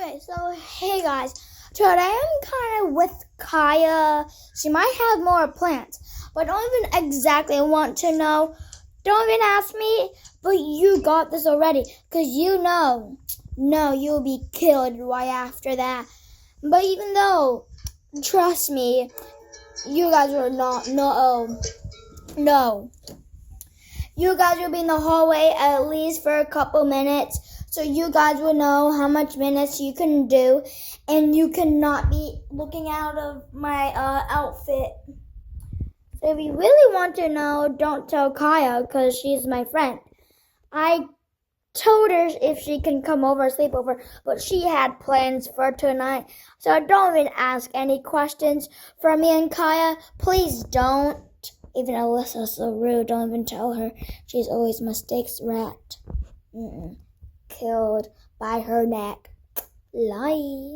Okay, so hey guys, today I'm kind of with Kaya. She might have more plans, but don't even exactly want to know. Don't even ask me, but you got this already, because no, you'll be killed right after that. But even though, trust me, you guys are not, no. You guys will be in the hallway at least for a couple minutes, so you guys will know how much minutes you can do, and you cannot be looking out of my outfit. So if you really want to know, don't tell Kaya, because she's my friend. I told her if she can come over, sleep over, but she had plans for tonight, so don't even ask any questions from me and Kaya. Please don't. Even Alyssa's so rude. Don't even tell her. She's always mistakes rat. Killed by her neck. Lie.